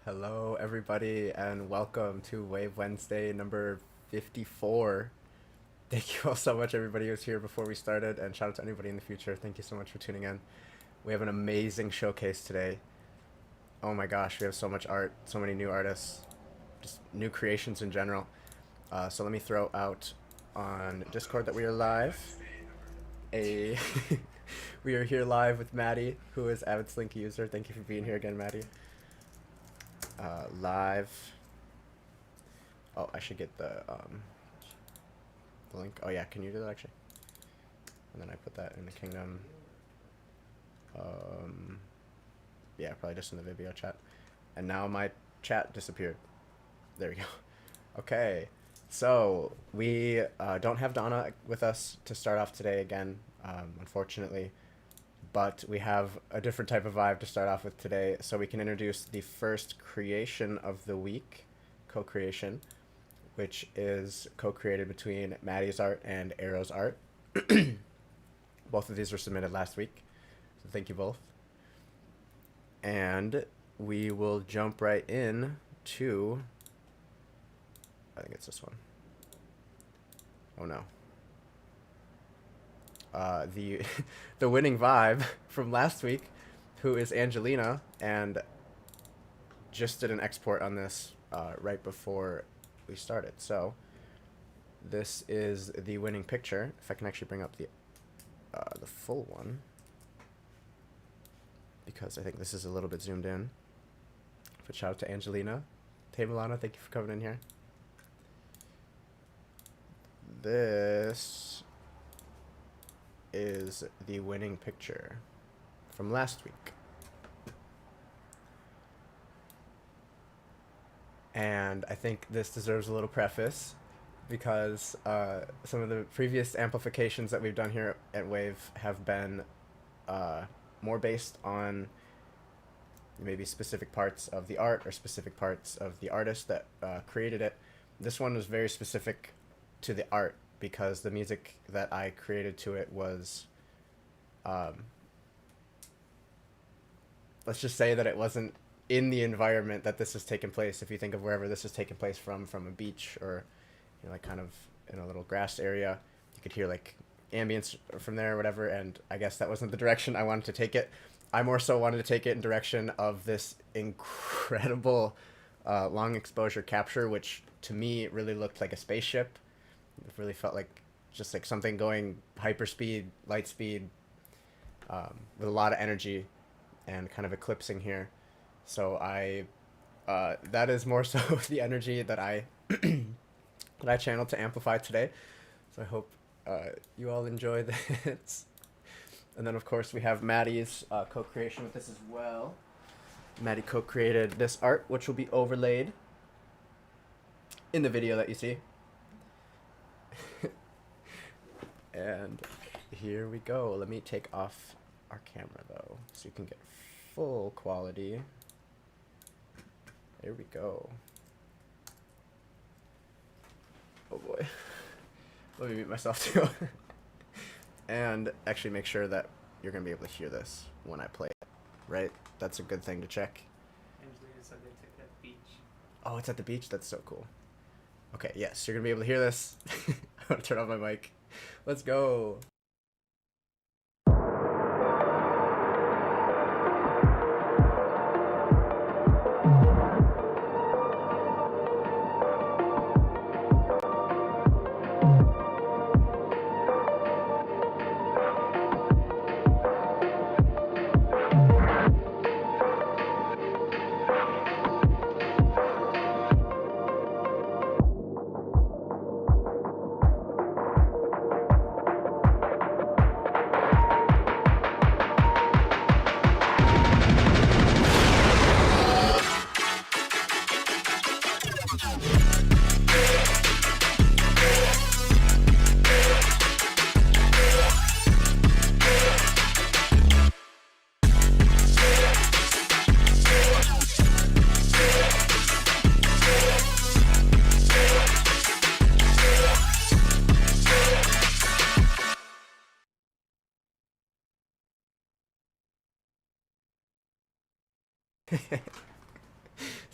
Hello, everybody, and welcome to Wave Wednesday number 54. Thank you all so much, everybody who was here before we started, and shout out to anybody in the future. Thank you so much for tuning in. We have an amazing showcase today. Oh my gosh, we have so much art, so many new artists, just new creations in general. So let me throw out on Discord that we are live. A We are here live with Maddie, who is Avid Slinky user. Thank you for being here again, Maddie. Live. Oh, I should get the link. Oh yeah, can you do that actually? And then I put that in the Kingdom. Yeah, probably just in the Vibeo chat. And now my chat disappeared. There we go. Okay, so we don't have Donna with us to start off today again, unfortunately. But we have a different type of vibe to start off with today, so we can introduce the first creation of the week, co-creation, which is co-created between Maddie's art and Arrow's art. Both of these were submitted last week, so thank you both. And we will jump right in to, I think it's this one. Oh no. The the winning vibe from last week, who is Angelina, and just did an export on this right before we started. So this is the winning picture. If I can actually bring up the full one, because I think this is a little bit zoomed in. But shout out to Angelina. Hey Milana, thank you for coming in here. This is the winning picture from last week. And I think this deserves a little preface because some of the previous amplifications that we've done here at Wave have been more based on maybe specific parts of the art or specific parts of the artist that created it. This one was very specific to the art because the music that I created to it was, let's just say that it wasn't in the environment that this has taken place. If you think of wherever this has taken place from a beach or, you know, like kind of in a little grass area, you could hear like ambience from there or whatever, and I guess that wasn't the direction I wanted to take it. I more so wanted to take it in direction of this incredible long exposure capture, which to me really looked like a spaceship. It really felt like just like something going hyperspeed, light speed, with a lot of energy and kind of eclipsing here. So that is more so the energy that I that I channeled to amplify today. So I hope you all enjoy this. And then of course we have Maddie's co-creation with this as well. Maddie co-created this art, which will be overlaid in the video that you see. And here we go. Let me take off our camera though, so you can get full quality. There we go. Oh boy. Let me mute myself too. And actually make sure that you're gonna be able to hear this when I play it, right? That's a good thing to check. Angelina said they took that beach. Oh, it's at the beach? That's so cool. Okay, yes, you're gonna be able to hear this. I'm gonna turn off my mic. Let's go.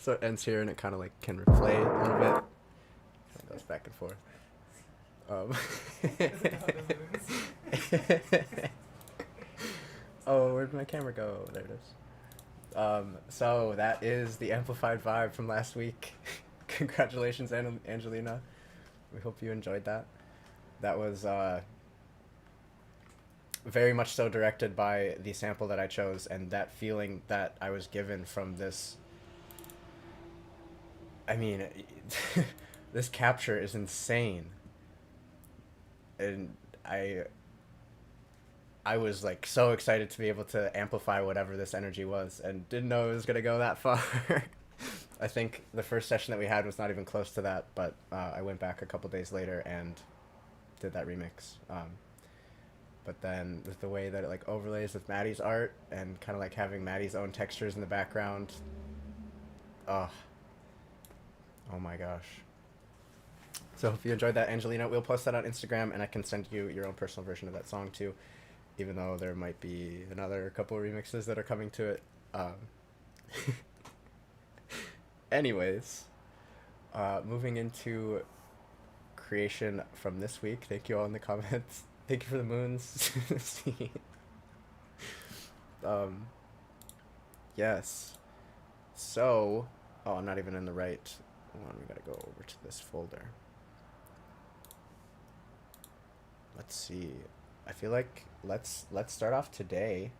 So it ends here and it kind of like can replay a little bit. Kind of goes back and forth. Oh, where'd my camera go? There it is. So that is the amplified vibe from last week. Congratulations, Angelina. We hope you enjoyed that. That was very much so directed by the sample that I chose and that feeling that I was given from this. I mean, this capture is insane. And I was like so excited to be able to amplify whatever this energy was and didn't know it was going to go that far. I think the first session that we had was not even close to that, but I went back a couple days later and did that remix. But then with the way that it like overlays with Maddie's art and kind of like having Maddie's own textures in the background. Oh my gosh. So if you enjoyed that, Angelina, we'll post that on Instagram and I can send you your own personal version of that song too, even though there might be another couple remixes that are coming to it. Anyways, moving into creation from this week. Thank you all in the comments. Thank you for the moons. Yes. So, oh, I'm not even in the right one. We gotta go over to this folder. Let's see. I feel like let's start off today.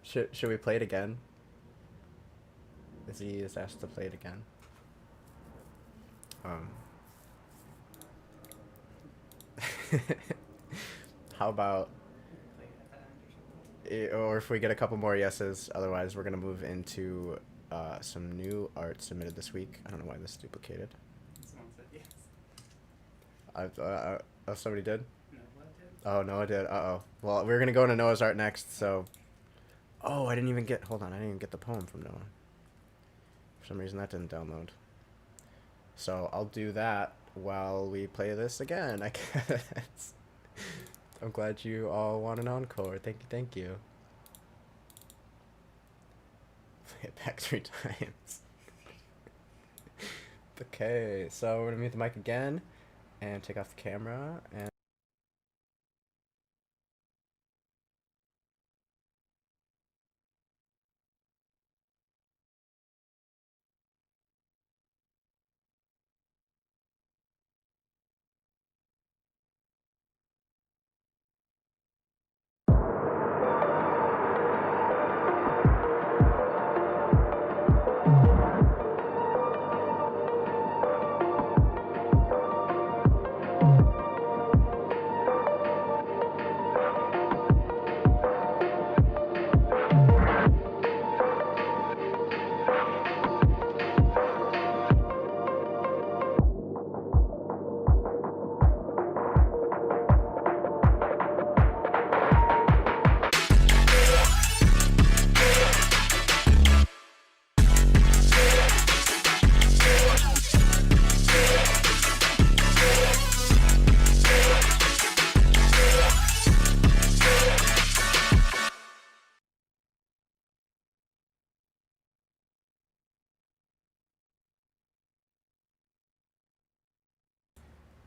Should we play it again? Izzy is asked to play it again. How about, or if we get a couple more yeses, otherwise we're gonna move into some new art submitted this week. I don't know why this is duplicated. Someone said yes. Oh, somebody did? Noah did. Oh, Noah did. Uh-oh. Well, we're gonna go into Noah's art next, so. Oh, I didn't even get, hold on, I didn't even get the poem from Noah. For some reason that didn't download. So I'll do that while we play this again, I guess. I'm glad you all want an encore. Thank you. Play it back 3 times. Okay, so we're gonna mute the mic again and take off the camera and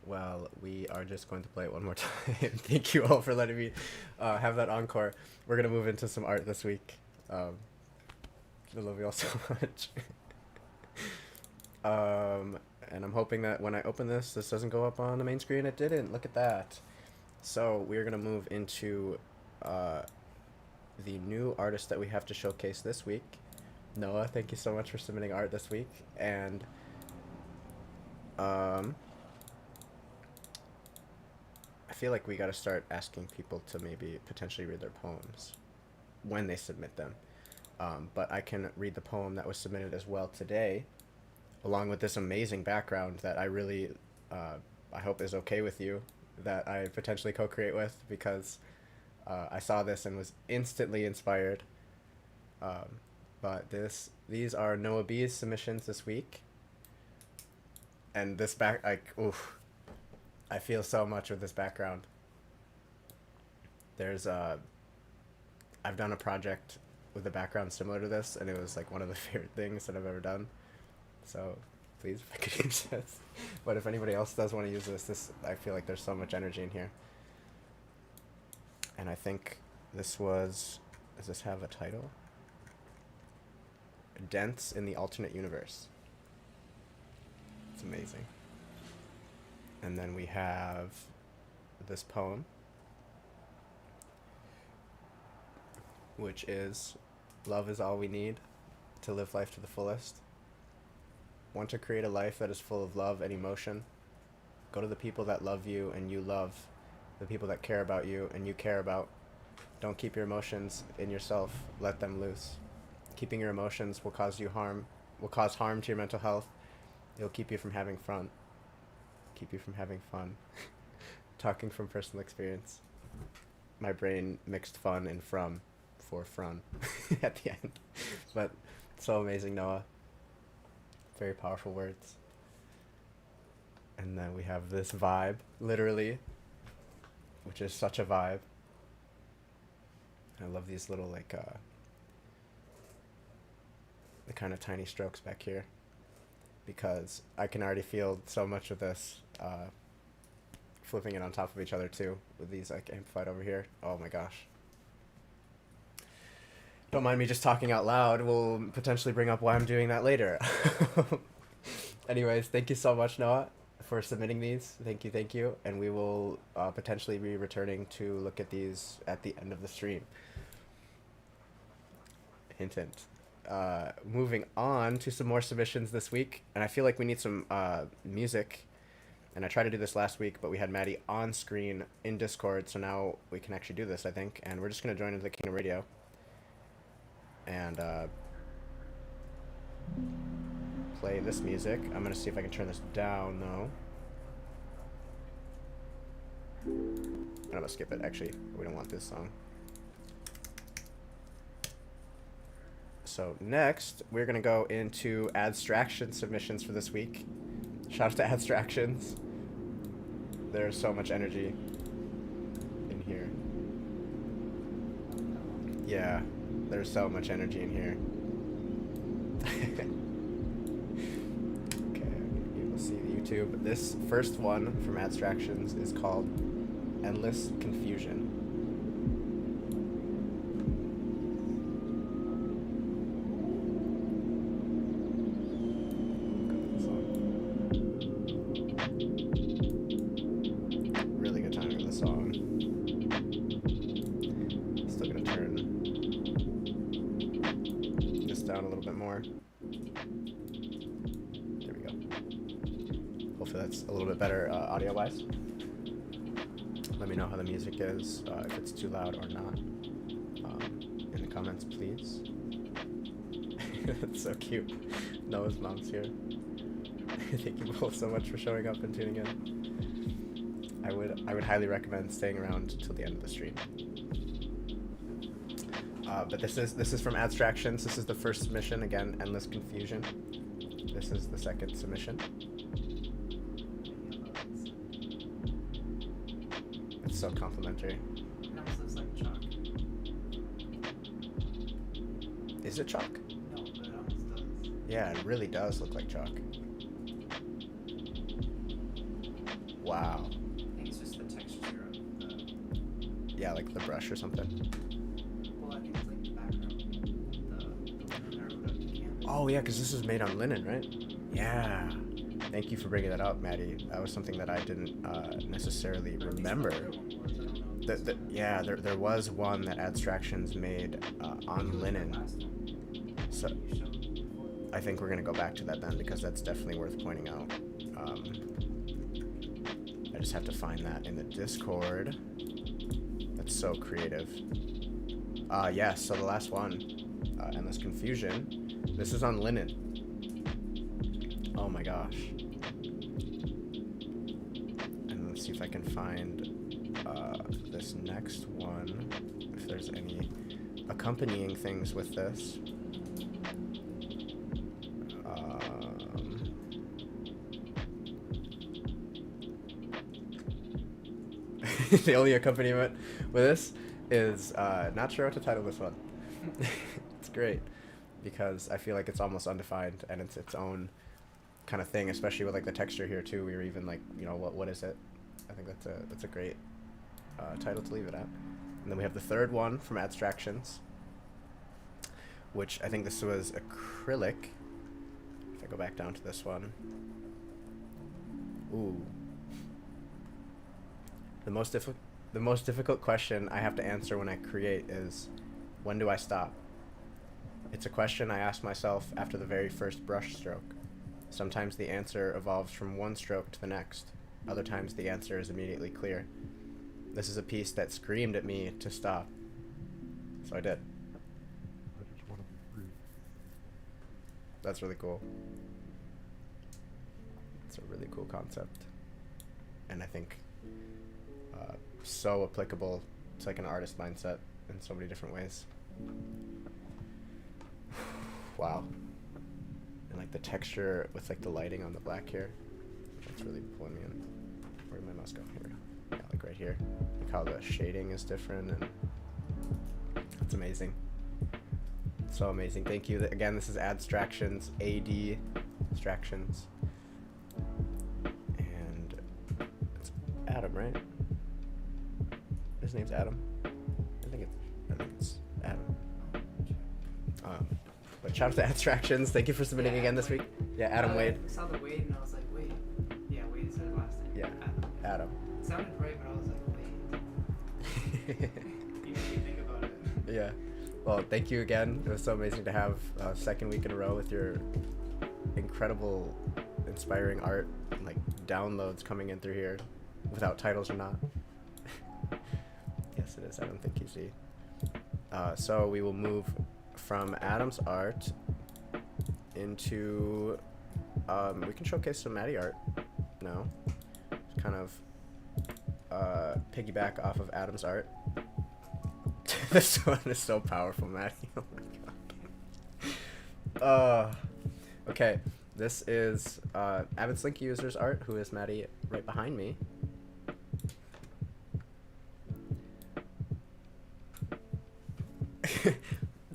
well, we are just going to play it one more time. Thank you all for letting me have that encore. We're going to move into some art this week. I love you all so much. And I'm hoping that when I open this doesn't go up on the main screen. It didn't. Look at that. So we're going to move into the new artist that we have to showcase this week. Noah, thank you so much for submitting art this week. And I feel like we got to start asking people to maybe potentially read their poems when they submit them. But I can read the poem that was submitted as well today, along with this amazing background that I really, I hope is okay with you, that I potentially co-create with, because I saw this and was instantly inspired. But these are Noah B's submissions this week. And this oof. I feel so much with this background. There's I've done a project with a background similar to this, and it was like one of the favorite things that I've ever done. So please, if I could use this. But if anybody else does want to use this, I feel like there's so much energy in here. And I think this was, does this have a title? Dents in the Alternate Universe. It's amazing. And then we have this poem, which is, love is all we need to live life to the fullest. Want to create a life that is full of love and emotion? Go to the people that love you and you love, the people that care about you and you care about. Don't keep your emotions in yourself, let them loose. Keeping your emotions will cause harm to your mental health. It'll keep you from having fun. Keep you from having fun. Talking from personal experience. My brain mixed fun and from for fun at the end. But so amazing, Noah. Very powerful words. And then we have this vibe, literally, which is such a vibe. I love these little, like, the kind of tiny strokes back here, because I can already feel so much of this flipping it on top of each other too, with these like amplified over here. Oh my gosh. Don't mind me just talking out loud. We'll potentially bring up why I'm doing that later. Anyways, thank you so much, Noah, for submitting these. Thank you. And we will potentially be returning to look at these at the end of the stream. Hint, hint. Moving on to some more submissions this week. And I feel like we need some music. And I tried to do this last week, but we had Maddie on screen in Discord. So now we can actually do this, I think. And we're just going to join into the Kingdom Radio. And play this music. I'm gonna see if I can turn this down though. I'm gonna skip it. Actually, we don't want this song. So next, we're gonna go into Adstraction submissions for this week. Shout out to Adstractions. There's so much energy in here. Yeah. There's so much energy in here. Okay, you'll see the YouTube. This first one from Adstractions is called Endless Confusion. Really good timing of the song. Still gonna turn down a little bit more. There we go. Hopefully that's a little bit better audio wise. Let me know how the music is, if it's too loud or not, in the comments, please. That's so cute. Noah's mom's here. Thank you both so much for showing up and tuning in. I would highly recommend staying around till the end of the stream. But this is from Adstractions. This is the first submission. Again, Endless Confusion. This is the second submission. It's so complimentary. It almost looks like chalk. Is it chalk? No, but it almost does. Yeah, it really does look like chalk. Wow. I think it's just the texture of the... Yeah, like the brush or something. Well, I think it's like the background. The linen or whatever, the canvas. Oh yeah, because this is made on linen, right? Yeah. Thank you for bringing that up, Maddie. That was something that I didn't necessarily But at least remember. the other one was, I don't know if this Yeah, there was one that Adstractions made on linen. last one. So You showed me before. I think we're gonna go back to that then, because that's definitely worth pointing out. I just have to find that in the Discord. That's so creative. Yeah, so the last one, Endless Confusion. This is on linen. Oh my gosh. And let's see if I can find this next one, if there's any accompanying things with this. The only accompaniment with this is not sure what to title this one. great because I feel like it's almost undefined and it's its own kind of thing, especially with like the texture here too. We were even like, you know, what is it? I think that's a great title to leave it at. And then we have the third one from Abstractions, which I think this was acrylic. If I go back down to this one, ooh, the most difficult question I have to answer when I create is, when do I stop? It's a question I ask myself after the very first brush stroke. Sometimes the answer evolves from one stroke to the next. Other times the answer is immediately clear. This is a piece that screamed at me to stop. So I did. I just want to be free. That's really cool. It's a really cool concept. And I think so applicable to like an artist mindset in so many different ways. Wow. And like the texture with like the lighting on the black here, that's really pulling me in. Where did my mouse go? Here we go. Yeah, like right here. Like how the shading is different, and it's amazing. So amazing. Thank you. Again, this is Abstractions, AD Abstractions. And it's Adam, right? His name's Adam. I think it's Adam. But shout out to Abstractions. Thank you for submitting again this week. Yeah, Adam Wade. I saw the Wade and I was like, wait. Yeah, Wade is his last name. Yeah, Adam. It sounded right, but I was like, wait. You made me think about it. Yeah. Well, thank you again. It was so amazing to have a second week in a row with your incredible, inspiring art, and like downloads coming in through here, without titles or not. Yes, it is. I don't think you see. So we will move from Adam's art into we can showcase some Maddie art now. Just kind of piggyback off of Adam's art. This one is so powerful, Maddie. Oh my god. Okay, this is Avid Slinky user's art, who is Maddie right behind me.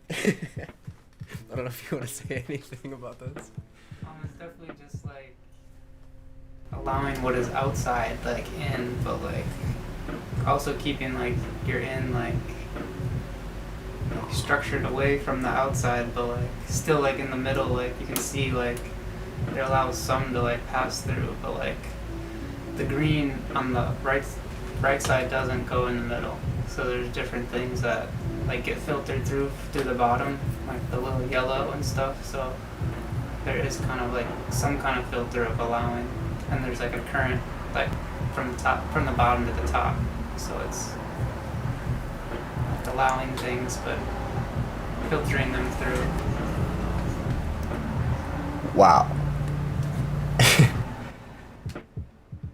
I don't know if you want to say anything about this. It's definitely just like allowing what is outside like in, but like also keeping like your in like structured away from the outside, but like still like in the middle, like you can see like it allows some to like pass through, but like the green on the right side doesn't go in the middle. So there's different things that like get filtered through the bottom, like the little yellow and stuff. So there is kind of like some kind of filter of allowing, and there's like a current like from the bottom to the top. So it's like allowing things but filtering them through. Wow.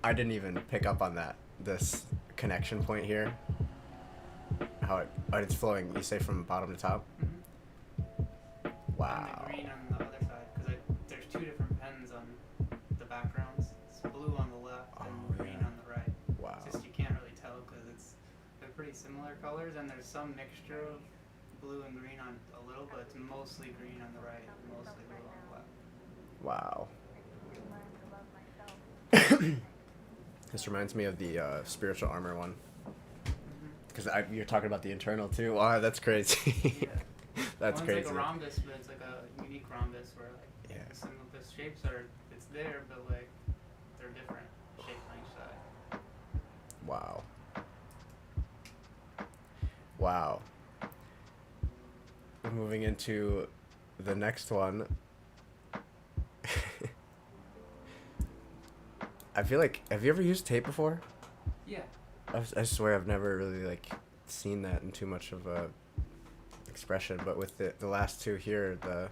I didn't even pick up on that. This connection point here. How it's flowing. You say from bottom to top. Mm-hmm. Wow. And the green on the other side, because there's two different pens on the backgrounds. It's blue on the left and green on the right. Wow. It's just you can't really tell because they're pretty similar colors, and there's some mixture of blue and green on a little, but it's mostly green on the right and mostly blue on the left. Wow. This reminds me of the spiritual armor one. Because you're talking about the internal too. Wow, that's crazy. Yeah. That's One's crazy. like a rhombus, but it's like a unique rhombus where like Yeah. some of the shapes are it's there, but like they're different shapes on each side. Wow. Wow. We're moving into the next one. I feel like, have you ever used tape before? Yeah. I swear I've never really like seen that in too much of a expression, but with the last two here, the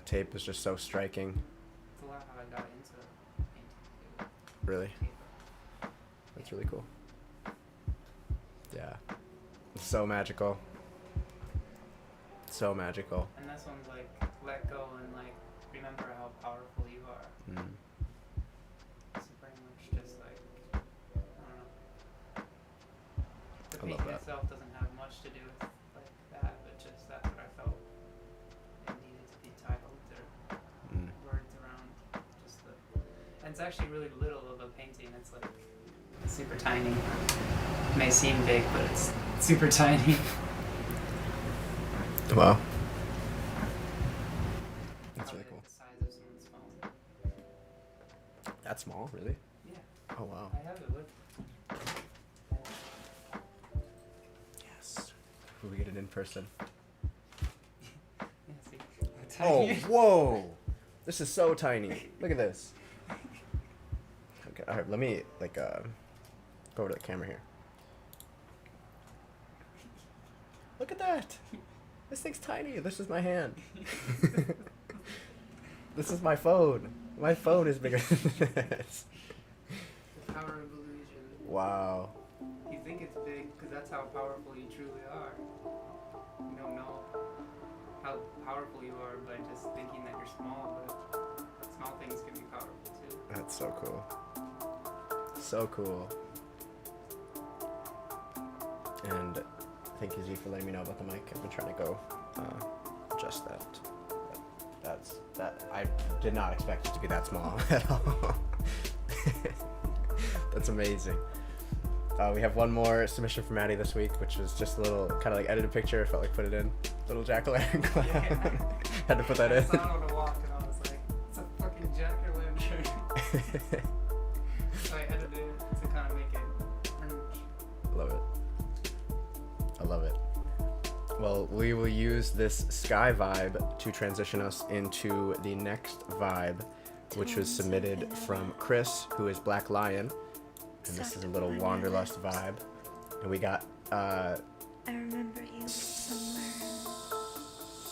tape is just so striking. It's a lot how I got into painting. Really? That's really cool. Yeah. It's so magical. So magical. And this one's like let go and like remember how powerful you are. Mm. It's very much just like I don't know. The I love painting that. itself doesn't have much to do with like that, but just it's actually really little of a painting. It's like super tiny. It may seem big, but it's super tiny. Wow. That's really Probably cool. the size of someone's phone. That small, really? Yeah, Oh wow. I have it with. Yes. We get it in person. Yeah, see, Oh, tiny. whoa! This is so tiny. Look at this. Okay, all right. Let me like go over to the camera here. Look at that. This thing's tiny. This is my hand. This is my phone. My phone is bigger than this. The power of illusion. Wow. You think it's big because that's how powerful you truly are. You don't know how powerful you are by just thinking that you're small, but small things can be powerful too. That's so cool. So cool. And thank you, Z, for letting me know about the mic. I've been trying to go adjust that. That I did not expect it to be that small at all. That's amazing. We have one more submission from Maddie this week, which is just a little kind of like edited picture. Felt like put it in. Little jack-o'-lantern clown. Yeah. Had to put that I in. saw it on a walk and I was like, it's a fucking jack-o'-lantern. So I edited it to kind of make it orange. Love it. I love it. Well, we will use this sky vibe to transition us into the next vibe, which was submitted from Chris, who is Black Lion. And this is a little Wanderlust vibe. And we got I remember you somewhere.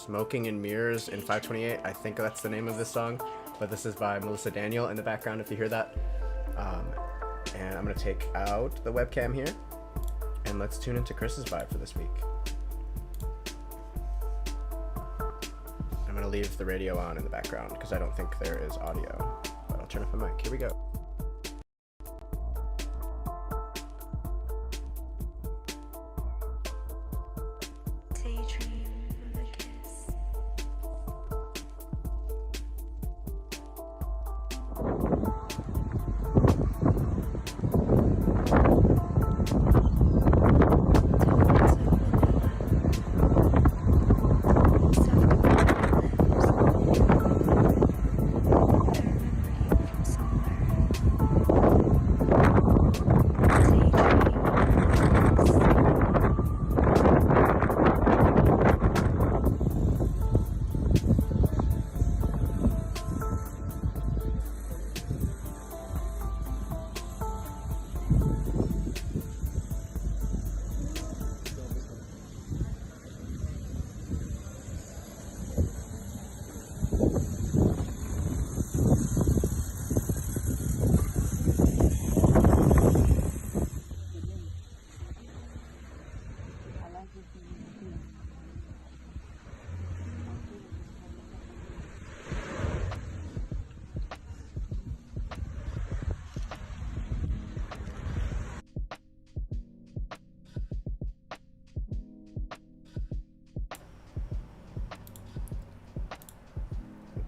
Smoking in Mirrors in 528. I think that's the name of this song. But this is by Melissa Daniel in the background, if you hear that. And I'm going to take out the webcam here. And let's tune into Chris's vibe for this week. I'm going to leave the radio on in the background because I don't think there is audio. But I'll turn off my mic. Here we go. Daydream of a kiss.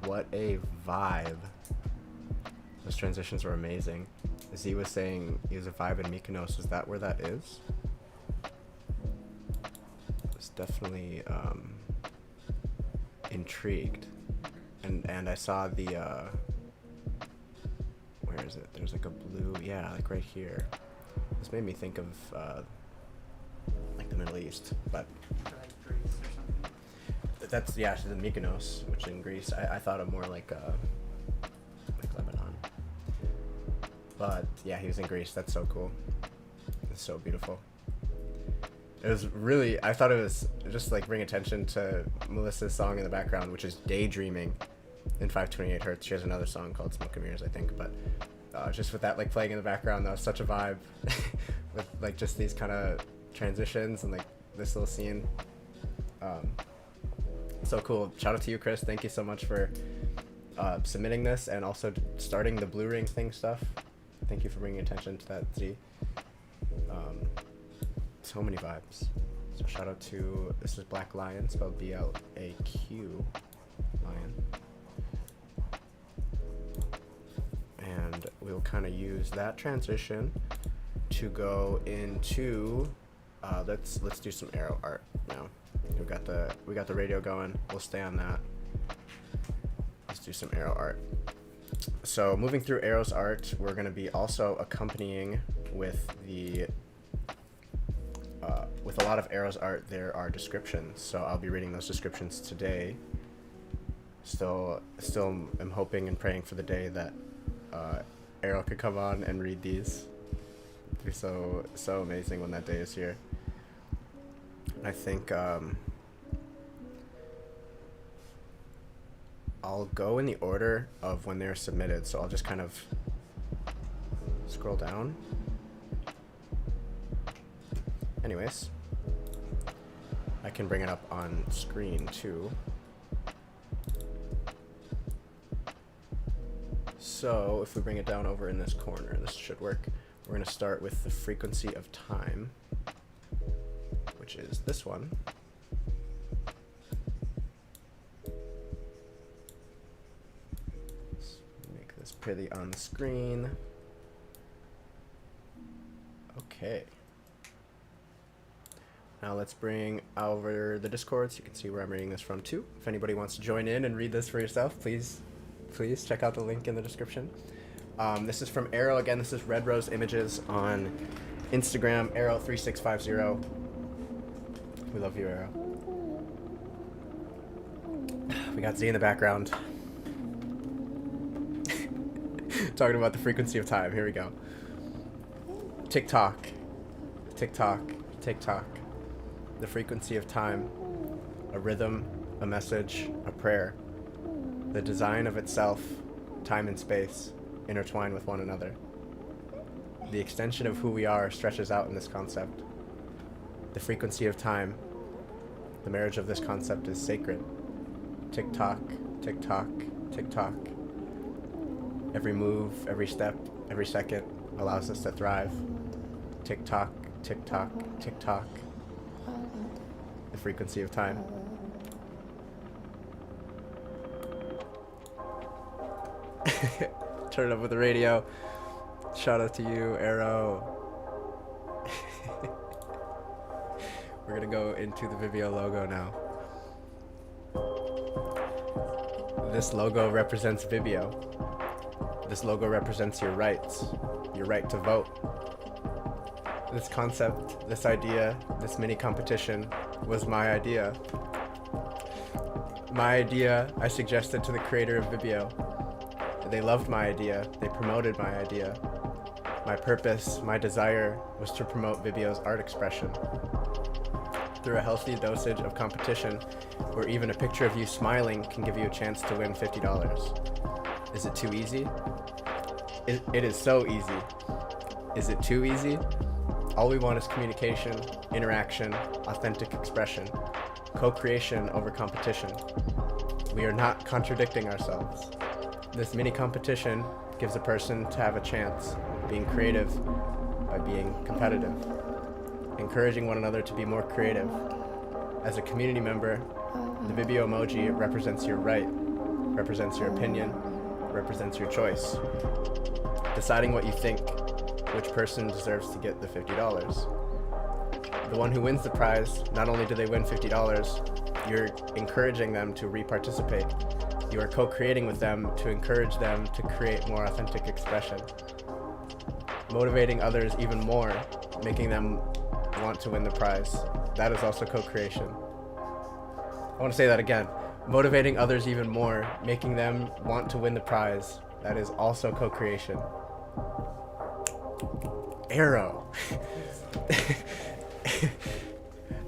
What a vibe. Those transitions were amazing. Z was saying he was a vibe in Mykonos. Is that where that is? I was definitely intrigued. And I saw the where is it? There's like a blue, yeah, like right here. This made me think of like the Middle East, but Or like Greece or something. that's, yeah, the Mykonos, which in Greece. I thought of more like Lebanon. But yeah, he was in Greece. That's so cool. It's so beautiful. It was really, I thought it was just like bring attention to Melissa's song in the background, which is Daydreaming in 528 Hertz. She has another song called Smoke and Mirrors, I think, but just with that like playing in the background, that was such a vibe with like just these kind of transitions and like this little scene. So cool. Shout out to you, Chris. Thank you so much for submitting this and also starting the Blue Ring thing stuff. Thank you for bringing attention to that, Z. So many vibes. So shout out to, this is Black Lion, spelled B-L-A-Q, Lion. And kind of use that transition to go into let's do some arrow art now. We got the radio going. We'll stay on that. Let's do some arrow art. So moving through arrows art, we're going to be also accompanying with the with a lot of arrows art. There are descriptions, so I'll be reading those descriptions today. Still am hoping and praying for the day that Arrow could come on and read these. It'd be so amazing when that day is here. I think I'll go in the order of when they're submitted, so I'll just kind of scroll down. Anyways, I can bring it up on screen too. So if we bring it down over in this corner, this should work. We're going to start with the frequency of time, which is this one. Let's make this pretty on the screen. Okay. Now let's bring over the Discord so you can see where I'm reading this from too. If anybody wants to join in and read this for yourself, please check out the link in the description. This is from Arrow. Again, this is Red Rose Images on Instagram, Arrow3650. We love you, Arrow. We got Z in the background. Talking about the frequency of time. Here we go. Tick-tock. Tick-tock. Tick-tock. The frequency of time. A rhythm, a message, a prayer. The design of itself, time and space, intertwine with one another. The extension of who we are stretches out in this concept. The frequency of time, the marriage of this concept is sacred. Tick-tock, tick-tock, tick-tock. Every move, every step, every second allows us to thrive. Tick-tock, tick-tock, tick-tock. The frequency of time. Turn it up with the radio. Shout out to you, Arrow. We're gonna go into the Vibeo logo now. This logo represents Vibeo. This logo represents your rights, your right to vote. This concept, this idea, this mini competition was my idea. My idea I suggested to the creator of Vibeo. They loved my idea. They promoted my idea. My purpose, my desire was to promote Vibeo's art expression. Through a healthy dosage of competition, where even a picture of you smiling can give you a chance to win $50. Is it too easy? It is so easy. Is it too easy? All we want is communication, interaction, authentic expression, co-creation over competition. We are not contradicting ourselves. This mini competition gives a person to have a chance, being creative by being competitive, encouraging one another to be more creative. As a community member, the Vibeo emoji represents your right, represents your opinion, represents your choice. Deciding what you think, which person deserves to get the $50. The one who wins the prize, not only do they win $50, you're encouraging them to re-participate. You are co-creating with them to encourage them to create more authentic expression. Motivating others even more, making them want to win the prize. That is also co-creation. I want to say that again. Motivating others even more, making them want to win the prize. That is also co-creation. Arrow.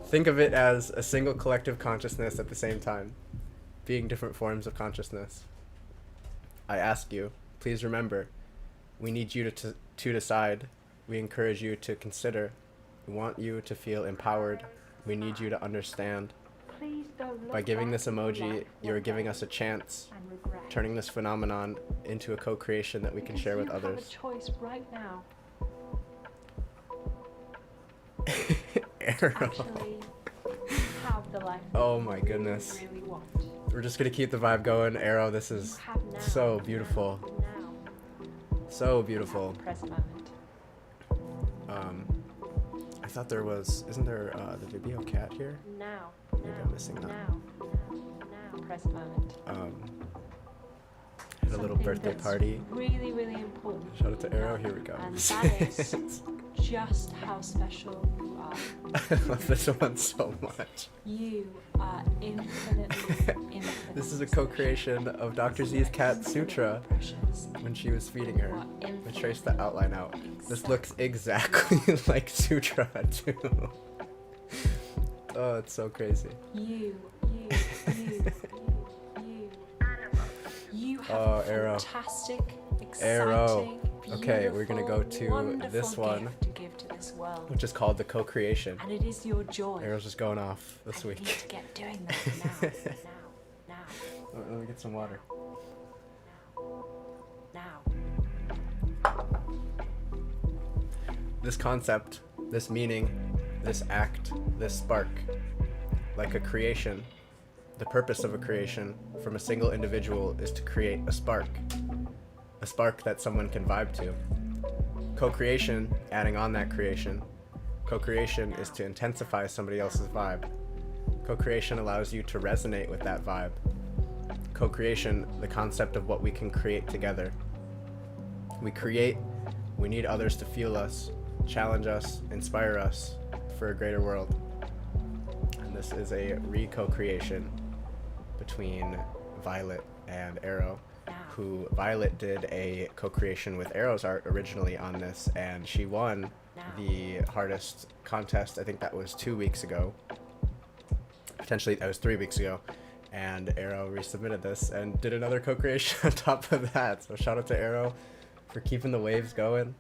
Think of it as a single collective consciousness at the same time, being different forms of consciousness. I ask you, please remember, we need you to decide. We encourage you to consider. We want you to feel empowered. We need you to understand. By giving this emoji, you are giving us a chance, turning this phenomenon into a co-creation that we can share with others. You have a choice right now. Arrow. Actually have the life Oh my goodness. you really want. We're just gonna keep the vibe going. Arrow, this is You have now. so beautiful. Now. So beautiful. Present moment. I thought there was, isn't there the Vibeo cat here? Now. Maybe I'm missing that. Now. Present moment. Had a little Something birthday that's party. Really, really important. Shout out to Arrow, here we go. And that is just how special you are. I love this one so much. You are infinitely. This is a co-creation of Dr. Z's cat Sutra Precious. when she was feeding her. You are I infinitely traced the outline out. This looks exactly like Sutra too. Oh, it's so crazy. You. You have Oh, a Arrow. fantastic, exciting, Arrow. Okay, we're gonna go beautiful, to wonderful this one, gift to give to this world. which is called the co-creation. And it is your joy. Arrow's just going off this and you need week. to get doing that now. Let me get some water. Now. This concept, this meaning, this act, this spark, like a creation, the purpose of a creation from a single individual is to create a spark that someone can vibe to. Co-creation, adding on that creation. Co-creation is to intensify somebody else's vibe. Co-creation allows you to resonate with that vibe. Co-creation, the concept of what we can create together. We create, we need others to feel us, challenge us, inspire us for a greater world. And this is a co-creation between Violet and Arrow, who Violet did a co-creation with Arrow's art originally on this, and she won the HeArtist contest. I think that was 2 weeks ago. Potentially that was 3 weeks ago. And Arrow resubmitted this and did another co-creation on top of that. So shout out to Arrow for keeping the waves going.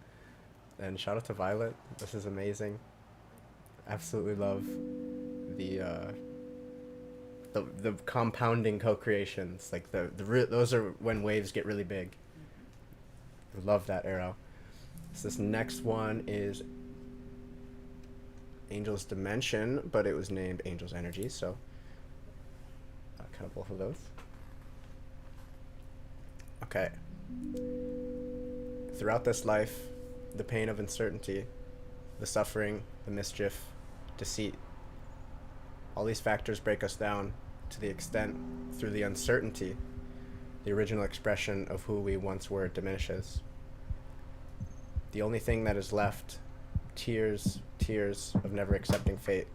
And shout out to Violet. This is amazing. Absolutely love the compounding co-creations. Like those are when waves get really big. I love that, Arrow. So this next one is Angel's Dimension, but it was named Angel's Energy, so kind of both of those. Okay. Throughout this life, the pain of uncertainty, the suffering, the mischief, deceit, all these factors break us down to the extent through the uncertainty, the original expression of who we once were diminishes. The only thing that is left, tears of never accepting fate.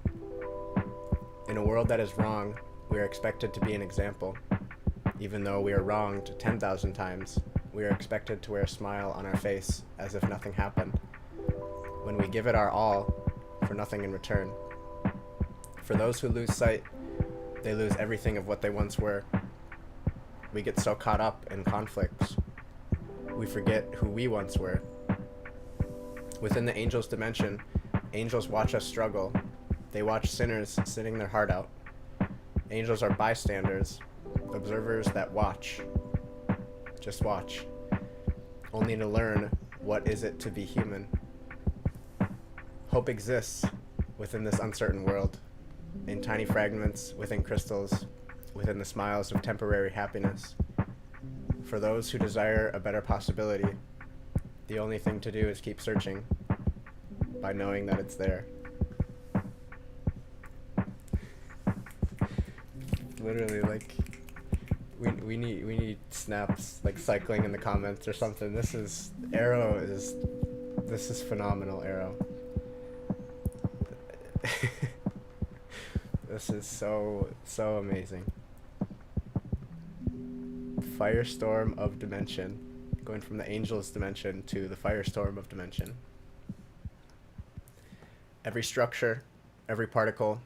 In a world that is wrong, we are expected to be an example. Even though we are wronged 10,000 times, we are expected to wear a smile on our face as if nothing happened. When we give it our all for nothing in return. For those who lose sight, they lose everything of what they once were. We get so caught up in conflicts. We forget who we once were. Within the angel's dimension, angels watch us struggle. They watch sinners sitting their heart out. Angels are bystanders, observers that watch. Just watch. Only to learn what is it to be human. Hope exists within this uncertain world, in tiny fragments, within crystals, within the smiles of temporary happiness. For those who desire a better possibility, the only thing to do is keep searching by knowing that it's there. Literally, like, we need snaps, like cycling in the comments or something. This is phenomenal, Arrow. This is so amazing. Firestorm of dimension, going from the angel's dimension to the firestorm of dimension. Every structure, every particle,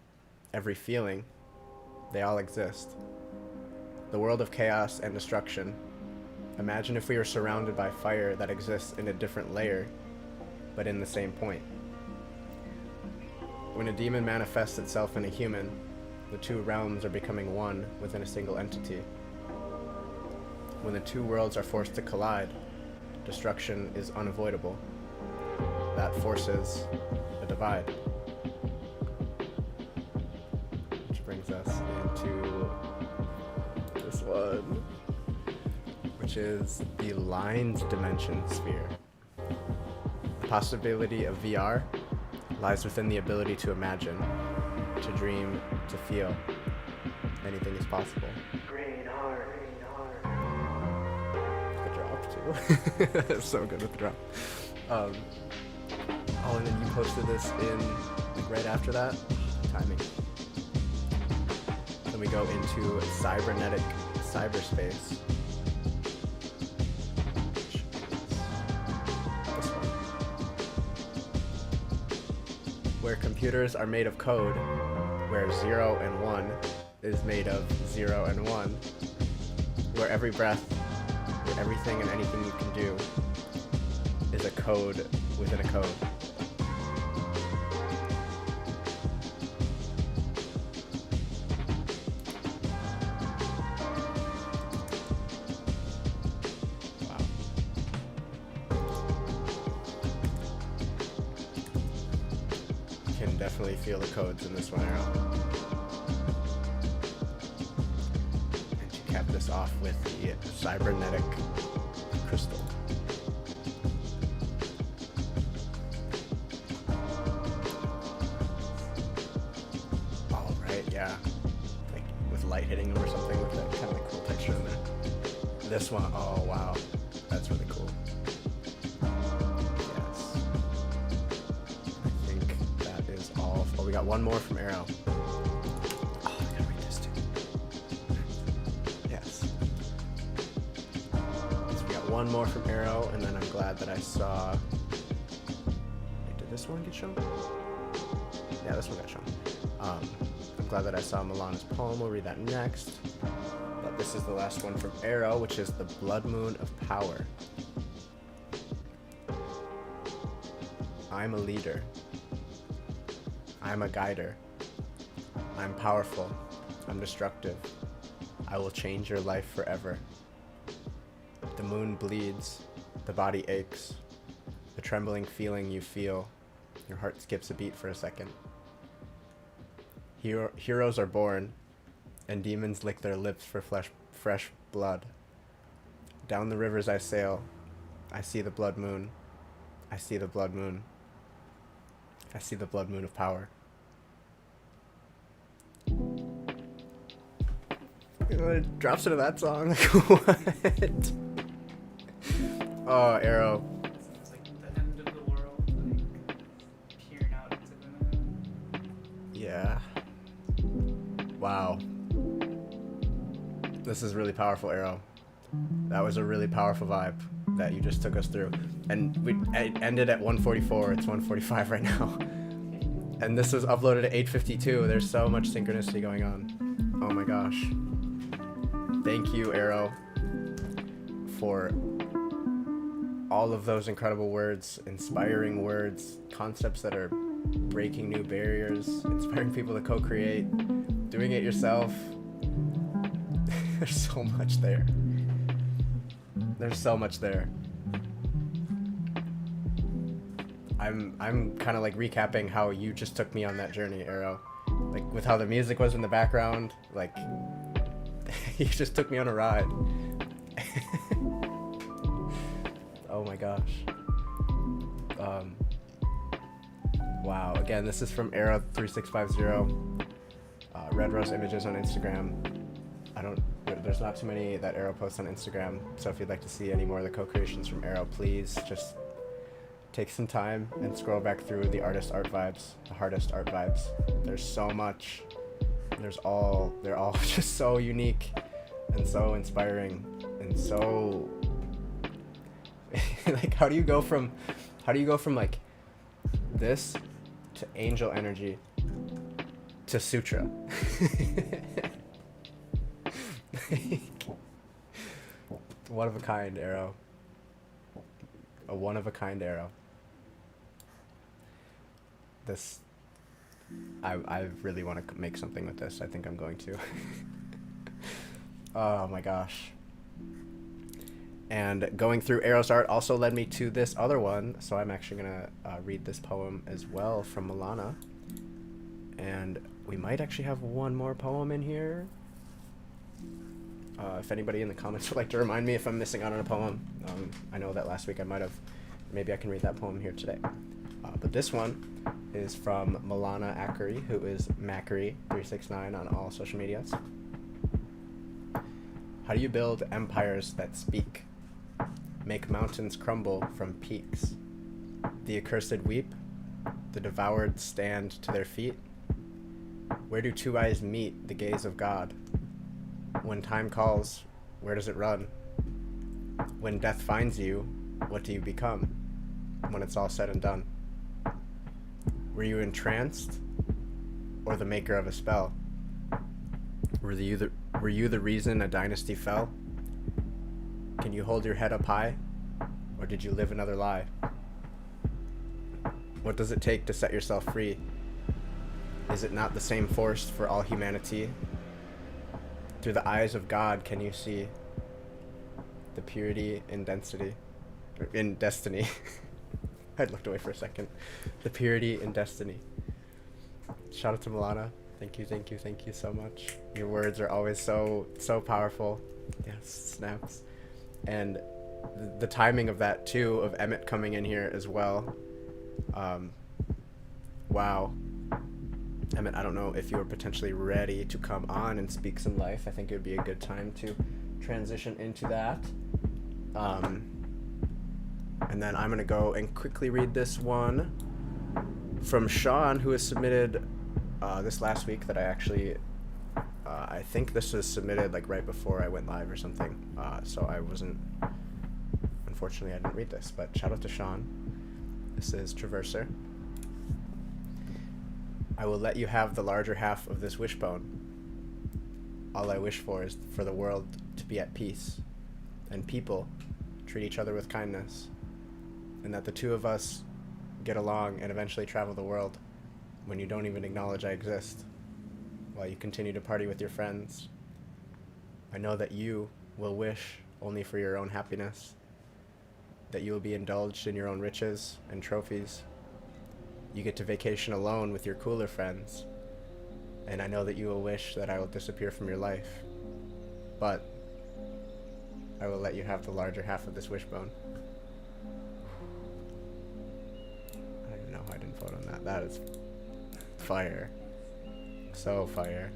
every feeling, they all exist. The world of chaos and destruction. Imagine if we were surrounded by fire that exists in a different layer, but in the same point. When a demon manifests itself in a human, the two realms are becoming one within a single entity. When the two worlds are forced to collide, destruction is unavoidable. That forces a divide. Which brings us into this one, which is the lined dimension sphere. The possibility of VR lies within the ability to imagine, to dream, to feel. Anything is possible. Good drop too. So good with the drop. Oh, and then you posted this in like right after that. Timing. Then we go into cybernetic cyberspace. Which is this one. Where computers are made of code, where 0 and 1 is made of 0 and 1, where every breath, where everything and anything you can do is a code within a code. Wow. You can definitely feel the codes in this one, Arrow. And you cap this off with the cybernetic crystal. All right, yeah. Like with light hitting them or something with that kind of like cool texture in there. This one, oh wow, that's really cool. Yes. I think that is all. Oh, we got one more from Arrow. Oh, I gotta read this too. Yes. So we got one more from Arrow, and then I'm glad that I saw. Wait, did this one get shown? Yeah, this one got shown. I'm glad that I saw Milana's poem. We'll read that next. But this is the last one from Arrow, which is the Blood Moon of Power. I'm a leader. I'm a guider. I'm powerful. I'm destructive. I will change your life forever. The moon bleeds. The body aches. The trembling feeling you feel. Your heart skips a beat for a second. Heroes are born, and demons lick their lips for fresh blood. Down the rivers I sail. I see the blood moon. I see the blood moon. I see the blood moon of power. It drops into that song. Like, what? Oh, Arrow. Sounds like the end of the world, like peering out into the moon. Yeah. Wow. This is really powerful, Arrow. That was a really powerful vibe that you just took us through. And it ended at 1:44. It's 1:45 right now. And this was uploaded at 8:52. There's so much synchronicity going on. Oh my gosh. Thank you, Arrow, for all of those incredible words, inspiring words, concepts that are breaking new barriers, inspiring people to co-create, doing it yourself. There's so much there. There's so much there. I'm kind of like recapping how you just took me on that journey, Arrow. Like with how the music was in the background, like you just took me on a ride. Oh my gosh. Wow. Again, this is from Arrow3650. Red Rose Images on Instagram. There's not too many that Arrow posts on Instagram, so if you'd like to see any more of the co-creations from Arrow, please just take some time and scroll back through the hardest art vibes. There's so much. They're all just so unique and so inspiring and so like how do you go from like this to angel energy to sutra? One of a kind, Arrow. A one of a kind Arrow. This I really want to make something with this. I think I'm going to. Oh my gosh. And going through Arrow's art also led me to this other one, so I'm actually gonna read this poem as well from Milana. And we might actually have one more poem in here. If anybody in the comments would like to remind me if I'm missing out on a poem, I know that last week I might have. Maybe I can read that poem here today. But this one is from Milana Ackery, who is Mackery369 on all social medias. How do you build empires that speak? Make mountains crumble from peaks. The accursed weep, the devoured stand to their feet. Where do two eyes meet the gaze of God? When time calls, where does it run? When death finds you, what do you become? When it's all said and done. Were you entranced, or the maker of a spell? Were you the reason a dynasty fell? Can you hold your head up high, or did you live another lie? What does it take to set yourself free? Is it not the same force for all humanity? Through the eyes of God, can you see the purity in density, or in destiny? I looked away for a second. The purity in destiny. Shout out to Milana. Thank you so much. Your words are always so powerful. Yes, snaps. And the timing of that too, of Emmett coming in here as well. Wow. Emmett, I don't know if you're potentially ready to come on and speak some life. I think it would be a good time to transition into that. And then I'm going to go and quickly read this one from Sean, who has submitted this last week that I actually, I think this was submitted like right before I went live or something. So I wasn't, unfortunately I didn't read this, but shout out to Sean. This is Traverser. I will let you have the larger half of this wishbone. All I wish for is for the world to be at peace, and people treat each other with kindness, and that the two of us get along and eventually travel the world when you don't even acknowledge I exist, while you continue to party with your friends. I know that you will wish only for your own happiness, that you will be indulged in your own riches and trophies. You get to vacation alone with your cooler friends, and I know that you will wish that I will disappear from your life, but I will let you have the larger half of this wishbone. I don't even know how I didn't vote on that. That is fire. So fire.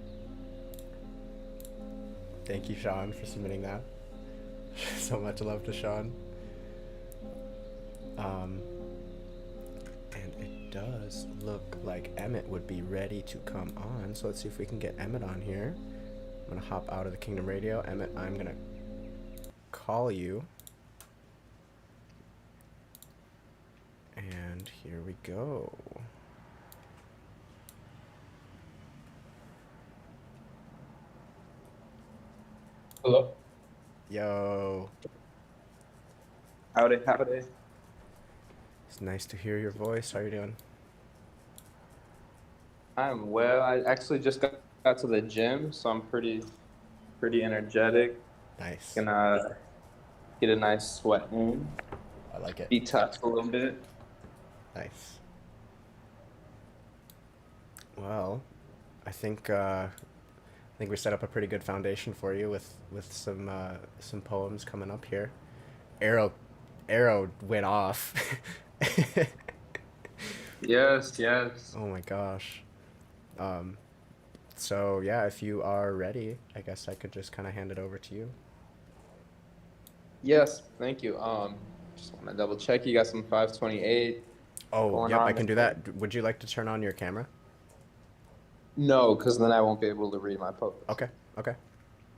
Thank you, Sean, for submitting that. So much love to Sean. And it does look like Emmett would be ready to come on. So let's see if we can get Emmett on here. I'm gonna hop out of the Kingdom Radio. Emmett, I'm gonna call you. And here we go. Hello. Yo. Howdy. It's nice to hear your voice. How you doing? I'm well. I actually just got to the gym, so I'm pretty energetic. Nice. Gonna get a nice sweat in. I like it. Detox a little bit. Nice. Well, I think we set up a pretty good foundation for you with some poems coming up here. Arrow went off. Yes. Oh my gosh. So yeah, if you are ready, I guess I could just kind of hand it over to you. Yes, thank you. Just want to double check. You got some 528. Oh, yep, I can do that. Would you like to turn on your camera? No, because then I won't be able to read my post. Okay.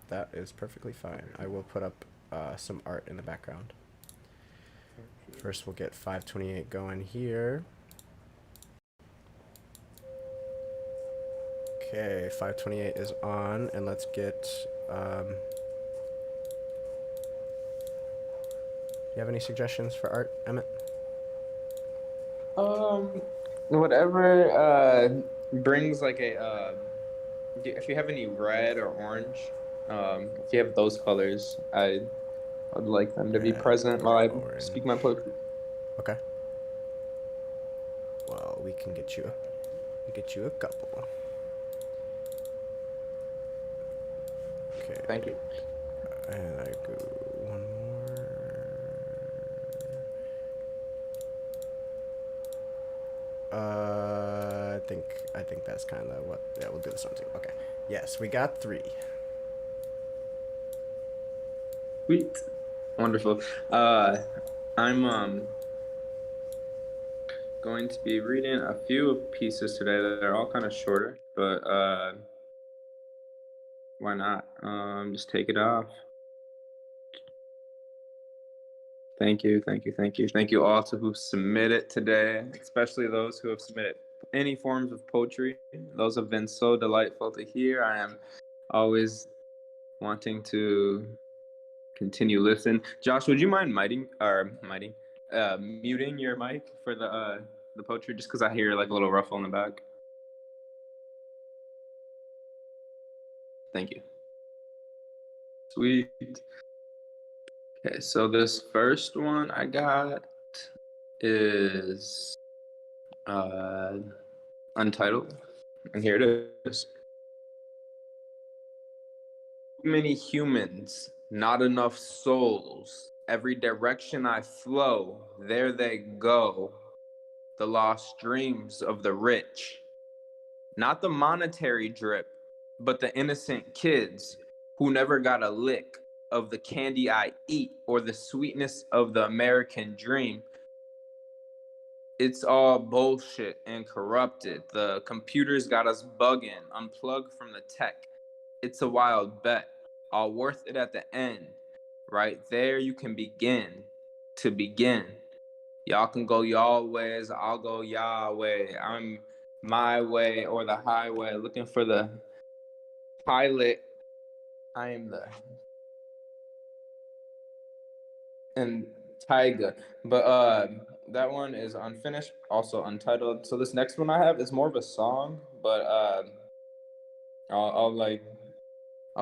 That is perfectly fine. I will put up some art in the background. First, we'll get 528 going here. Okay, 528 is on, and let's get, do you have any suggestions for art, Emmett? Whatever brings like a if you have any red or orange, if you have those colors, I'd like them to be Red present while I or speak my poetry. Okay. Well, we can get you a couple. Okay. Thank you. And I go one more. I think that's kind of what. Yeah, we'll do this one too. Okay. Yes, we got 3. Sweet. Wonderful. I'm going to be reading a few pieces today that are all kind of shorter, but why not? Just take it off. Thank you, thank you, thank you. Thank you all to who submitted today, especially those who have submitted any forms of poetry. Those have been so delightful to hear. I am always wanting to continue listening. Josh, would you mind muting your mic for the poetry, just because I hear like a little ruffle in the back? Thank you. Sweet. Okay, so this first one I got is untitled, and here it is. Too many humans, not enough souls. Every direction I flow, there they go. The lost dreams of the rich. Not the monetary drip, but the innocent kids who never got a lick of the candy I eat or the sweetness of the American dream. It's all bullshit and corrupted. The computers got us bugging, unplugged from the tech. It's a wild bet, all worth it at the end. Right there you can begin to begin. Y'all can go y'all ways, I'll go y'all way. I'm my way or the highway, looking for the pilot. I am the and Tyga. But that one is unfinished, also untitled. So this next one I have is more of a song, but I'll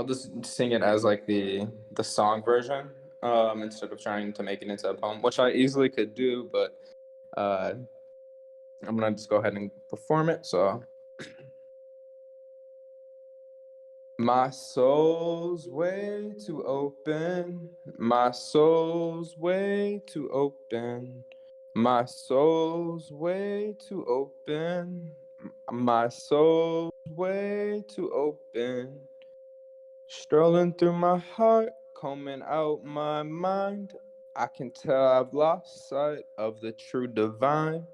just sing it as like the song version, instead of trying to make it into a poem, which I easily could do, but I'm gonna just go ahead and perform it. So my soul's way too open. My soul's way too open. My soul's way too open. My soul's way too open. Strolling through my heart, combing out my mind. I can tell I've lost sight of the true divine.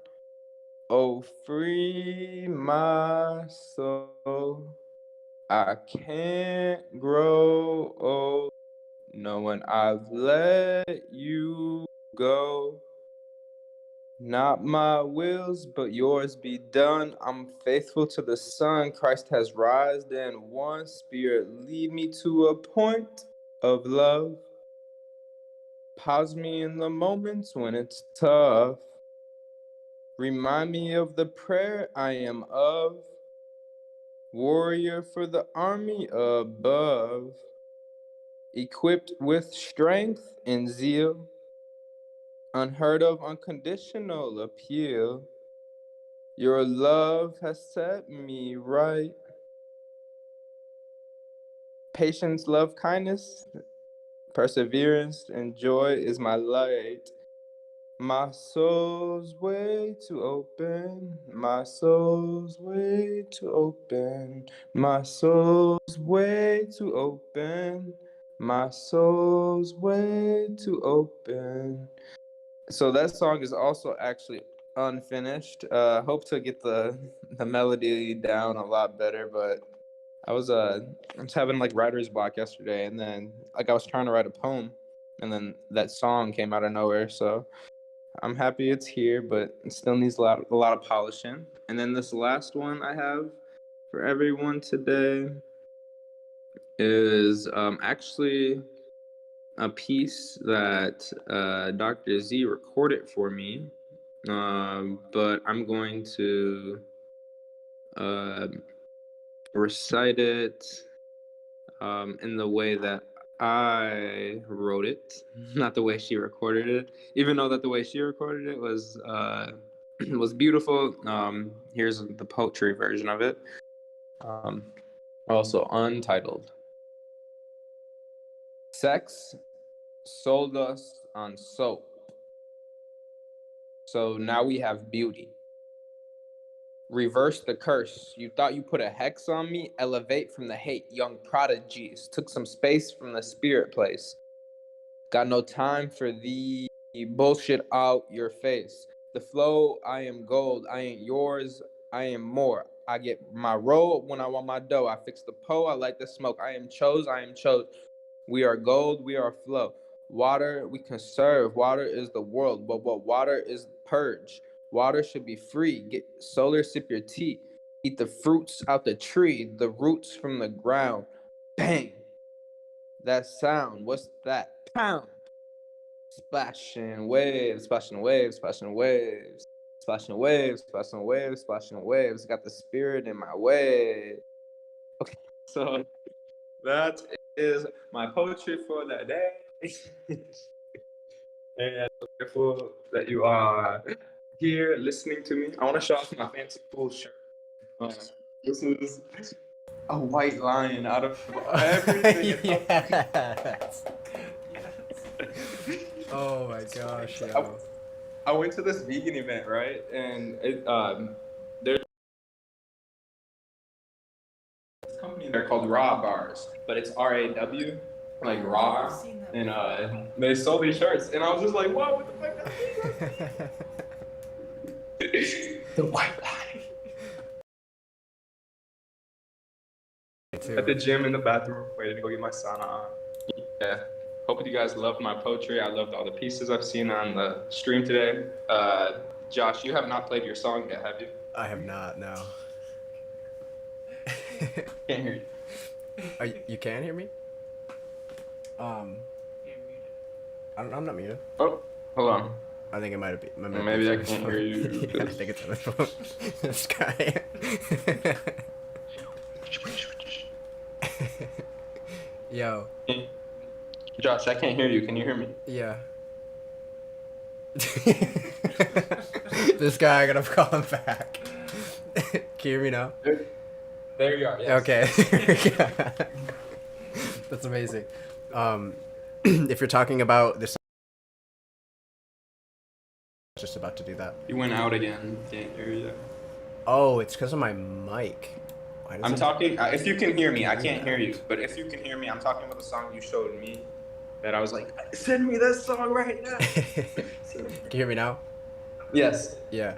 Oh, free my soul. I can't grow old knowing I've let you go. Not my wills, but yours be done. I'm faithful to the sun. Christ has rised in one spirit. Lead me to a point of love. Pause me in the moments when it's tough. Remind me of the prayer I am of. Warrior for the army above. Equipped with strength and zeal. Unheard of unconditional appeal. Your love has set me right. Patience, love, kindness, perseverance, and joy is my light. My soul's way too open. My soul's way too open. My soul's way too open. My soul's way too open. So that song is also actually unfinished. Hope to get the melody down a lot better, but I was having like writer's block yesterday, and then like I was trying to write a poem, and then that song came out of nowhere. So I'm happy it's here, but it still needs a lot of polishing. And then this last one I have for everyone today is actually a piece that Dr. Z recorded for me, but I'm going to uh, recite it in the way that I wrote it, not the way she recorded it. Even though that the way she recorded it was was beautiful. Here's the poetry version of it, also untitled. Sex sold us on soap. So now we have beauty. Reverse the curse. You thought you put a hex on me? Elevate from the hate, young prodigies. Took some space from the spirit place. Got no time for the bullshit out your face. The flow, I am gold. I ain't yours. I am more. I get my roll when I want my dough. I fix the pole. I like the smoke. I am chose. I am chose. We are gold. We are flow. Water we conserve. Water is the world. But what water is purge. Water should be free. Get solar, sip your tea. Eat the fruits out the tree. The roots from the ground. Bang. That sound. What's that? Pound. Splashing waves, splashing waves, splashing waves, splashing waves, splashing waves, splashing waves. Got the spirit in my way. Okay, so that is my poetry for the day. And I'm grateful that you are here listening to me. I want to show off my fancy cool shirt. This is a white lion out of everything. Yes. Oh my gosh, yo. I went to this vegan event, right? And there's this company there called Raw Bars, but it's RAW, like raw. And they sold these shirts, and I was just like, "Whoa, what the fuck?" The white line. At the gym in the bathroom, waiting to go get my sauna on. Yeah. Hope you guys loved my poetry. I loved all the pieces I've seen on the stream today. Josh, you have not played your song yet, have you? I have not, no. Can't hear you. You can hear me? I'm not muted. Oh, hold on. I think it might be. Maybe I can't hear you. Yeah, I think it's on the phone. This guy. Yo. Josh, I can't hear you. Can you hear me? Yeah. This guy, I gotta call him back. Can you hear me now? There you are. Yes. Okay. That's amazing. If you're talking about this, just about to do that. You went out again. Can't hear you. Oh, it's because of my mic. I'm talking. If you can hear me, I can't hear you. But if you can hear me, I'm talking about the song you showed me. That I was like, send me this song right now. Can you hear me now? Yes. Yeah.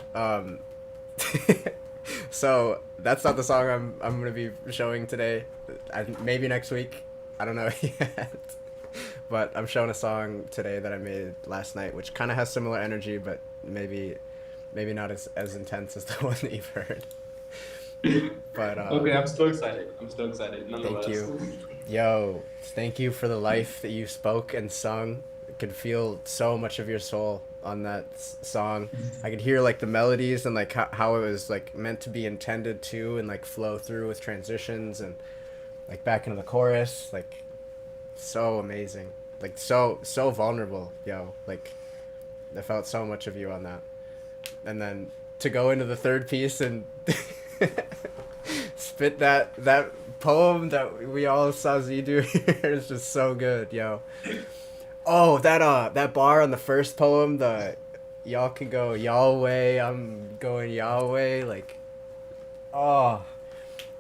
So that's not the song I'm gonna be showing today. Maybe next week. I don't know yet. But I'm showing a song today that I made last night, which kind of has similar energy, but maybe not as intense as the one that you've heard. But okay, I'm still excited. Nonetheless. Thank you. Yo, thank you for the life that you spoke and sung. I could feel so much of your soul on that song. I could hear like the melodies and like how it was like meant to be intended to, and like flow through with transitions and like back into the chorus. Like so amazing. Like so vulnerable, yo. Like I felt so much of you on that. And then to go into the third piece and spit that poem that we all saw Z do here is just so good, yo. Oh, that bar on the first poem, the y'all can go y'all way, I'm going y'all way, like, oh,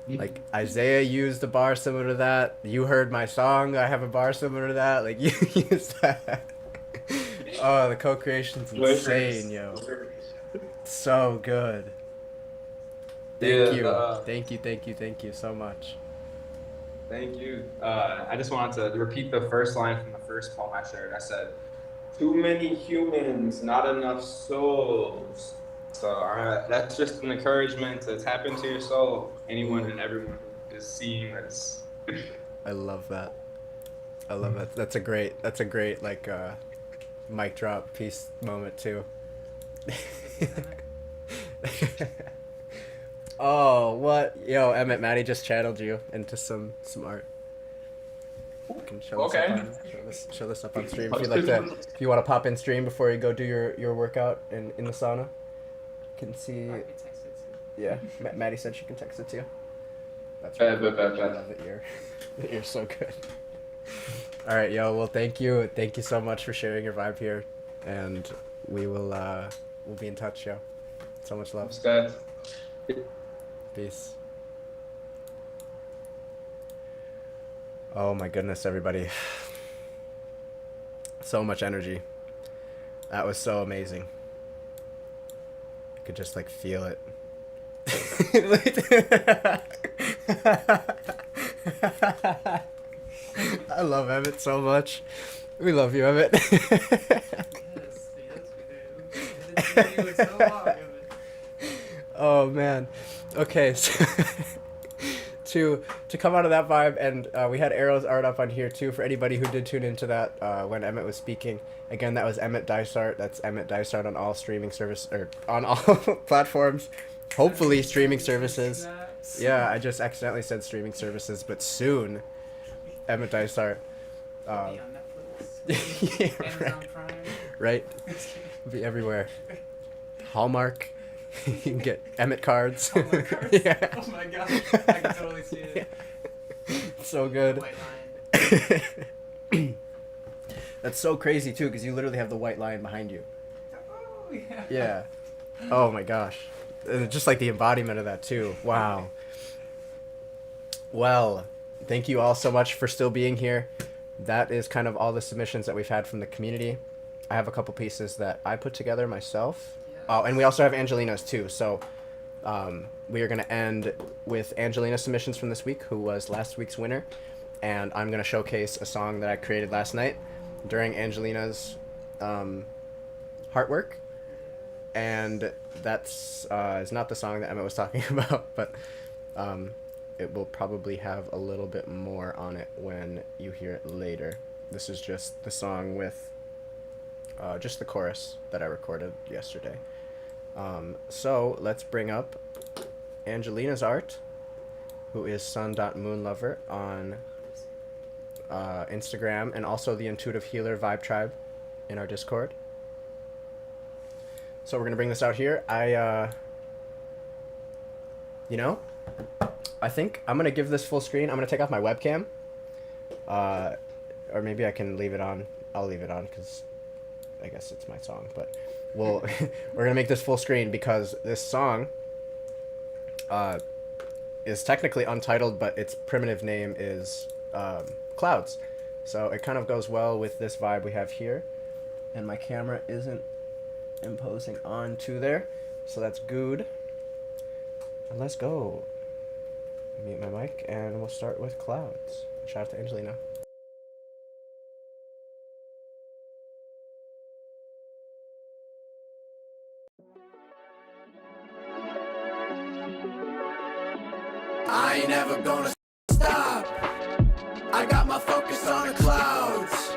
like Isaiah used a bar similar to that. You heard my song, I have a bar similar to that. Like you used that. Oh, the co-creation's insane, yo. So good. Thank you so much. Thank you. I just wanted to repeat the first line from the first poem I shared. I said, "Too many humans, not enough souls." So that's just an encouragement to tap into your soul. Anyone and everyone who is seeing this. I love that. That's a great like mic drop piece moment too. Oh, what? Yo, Emmett, Maddie just channeled you into some art. You can show this up on stream if you want to pop in stream before you go do your workout in the sauna. You can see. Yeah, Maddie said she can text it to you. That's right. I love that you're so good. All right, yo. Well, thank you. Thank you so much for sharing your vibe here, and we'll be in touch, yo. So much love. Thanks, guys. Peace. Oh my goodness, everybody. So much energy. That was so amazing. I could just like feel it. I love Emmett so much. We love you, Emmett. Yes, we do. It's been so long, Evan. Oh man. Okay, so to come out of that vibe, and we had Arrow's art up on here too for anybody who did tune into that when Emmett was speaking. Again, that was Emmett Dysart. That's Emmett Dysart on all streaming service or on all platforms. Hopefully streaming services. Snaps. Yeah, I just accidentally said streaming services, but soon, Emmett Dysart. Be on Netflix. Yeah, Amazon Prime. right. Be everywhere. Hallmark. You can get Emmett cards. Hallmark cards? Yeah. Oh my gosh, I can totally see it. So good. White line. That's so crazy too, because you literally have the white line behind you. Oh yeah. Yeah. Oh my gosh. Just like the embodiment of that too. Wow. Well, thank you all so much for still being here. That is kind of all the submissions that we've had from the community. I have a couple pieces that I put together myself. Oh, and we also have Angelina's too. So we are going to end with Angelina's submissions from this week, who was last week's winner. And I'm going to showcase a song that I created last night during Angelina's heart work. And that's is not the song that Emma was talking about, but it will probably have a little bit more on it when you hear it later. This is just the song with just the chorus that I recorded yesterday. So let's bring up Angelina's art, who is sun.moonlover on Instagram, and also the Intuitive Healer Vibe Tribe in our Discord. So we're going to bring this out here. I think I'm going to give this full screen. I'm going to take off my webcam. Or maybe I can leave it on. I'll leave it on because I guess it's my song. But we're going to make this full screen because this song is technically untitled, but its primitive name is Clouds. So it kind of goes well with this vibe we have here. And my camera isn't imposing onto there, so that's good. And let's go. Mute my mic, and we'll start with Clouds. Shout out to Angelina. I ain't never gonna stop. I got my focus on the clouds.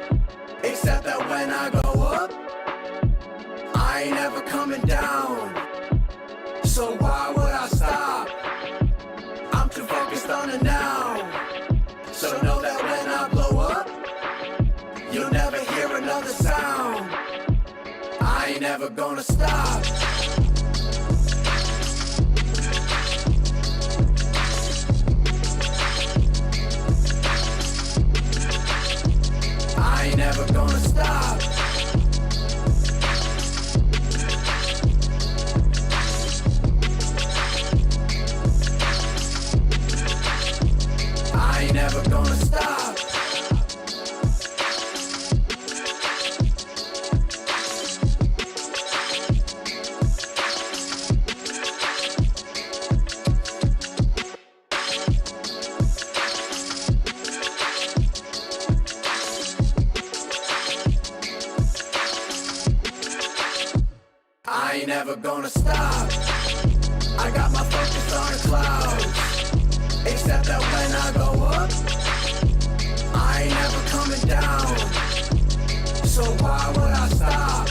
Except that when I go up, I ain't ever coming down. So why would I stop? I'm too focused on the now. So know that when I blow up, you'll never hear another sound. I ain't ever gonna stop. I ain't never gonna stop. I ain't never gonna stop. I ain't never gonna stop. I got my focus on the clouds. Except that when I go up, I ain't never coming down. So why would I stop?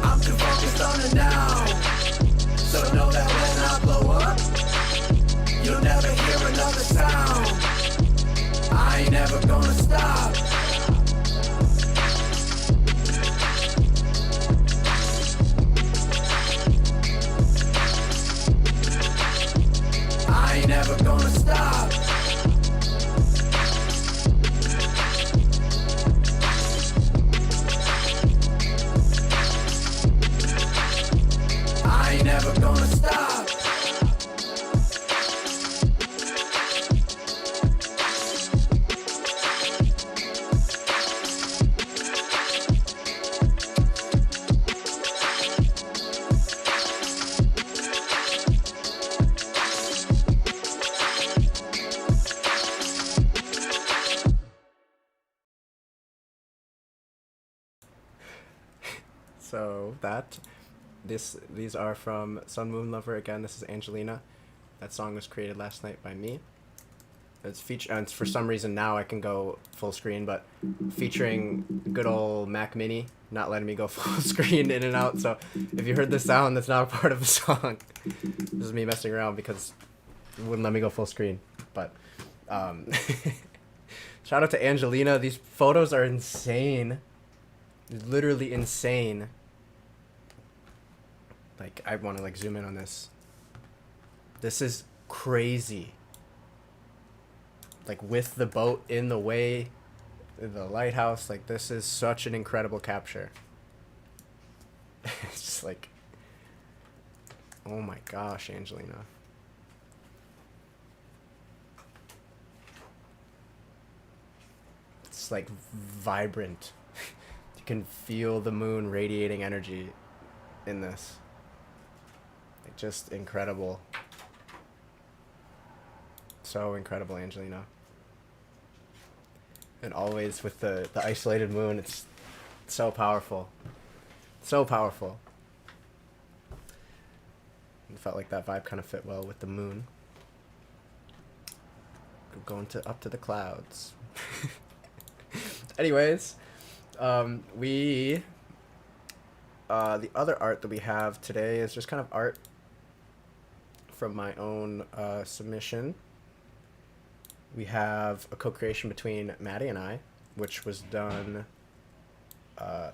I'm too focused on the now. So know that when I blow up, you'll never hear another sound. I ain't never gonna stop. I ain't never gonna stop. So these are from Sun Moon Lover. Again, this is Angelina. That song was created last night by me. And for some reason now I can go full screen, but featuring good old Mac Mini, not letting me go full screen in and out. So if you heard the sound, that's not a part of the song. This is me messing around because it wouldn't let me go full screen. But shout out to Angelina. These photos are insane. They're literally insane. Like, I want to like zoom in on this. This is crazy. Like, with the boat in the way, the lighthouse, like, this is such an incredible capture. It's just like, oh my gosh, Angelina. It's like vibrant. You can feel the moon radiating energy in this. Like, just incredible. So incredible, Angelina. And always with the isolated moon, it's so powerful. So powerful. It felt like that vibe kind of fit well with the moon. Going up to the clouds. Anyways, the other art that we have today is just kind of art from my own submission. We have a co-creation between Maddie and I, which was done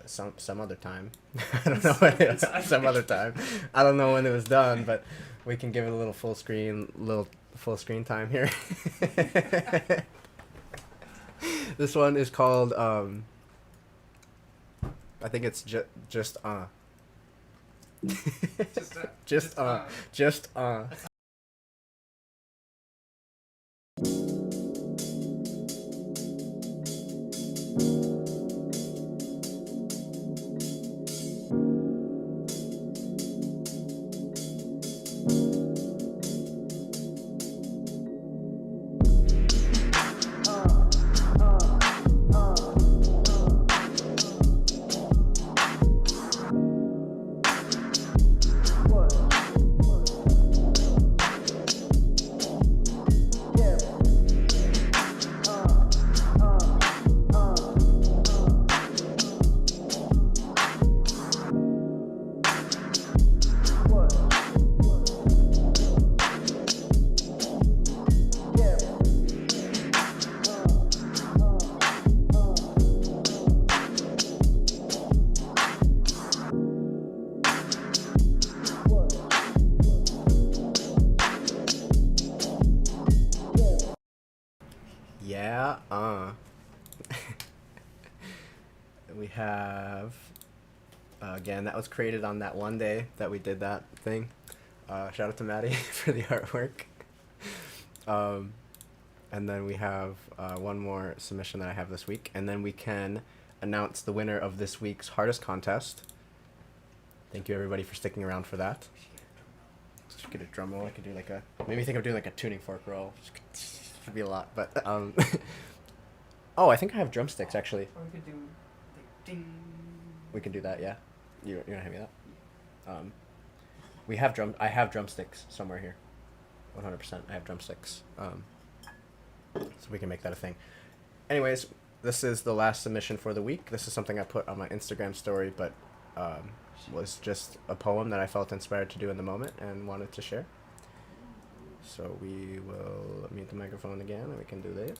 some other time. I don't know when some other time. I don't know when it was done, but we can give it a little full screen time here. This one is called I think it's just Just yeah, we have again, that was created on that one day that we did that thing. Shout out to Maddie for the artwork. And then we have one more submission that I have this week, and then we can announce the winner of this week's HeArtist contest. Thank you everybody for sticking around for that. Just get a drum roll. I could do like maybe think of doing like a tuning fork roll. Should be a lot, but oh, I think I have drumsticks actually. Or we could do like ding. We can do that, yeah. You're gonna hand me that. We have I have drumsticks somewhere here. 100%. I have drumsticks. So we can make that a thing. Anyways, this is the last submission for the week. This is something I put on my Instagram story, but was just a poem that I felt inspired to do in the moment and wanted to share. So we will mute the microphone again and we can do this.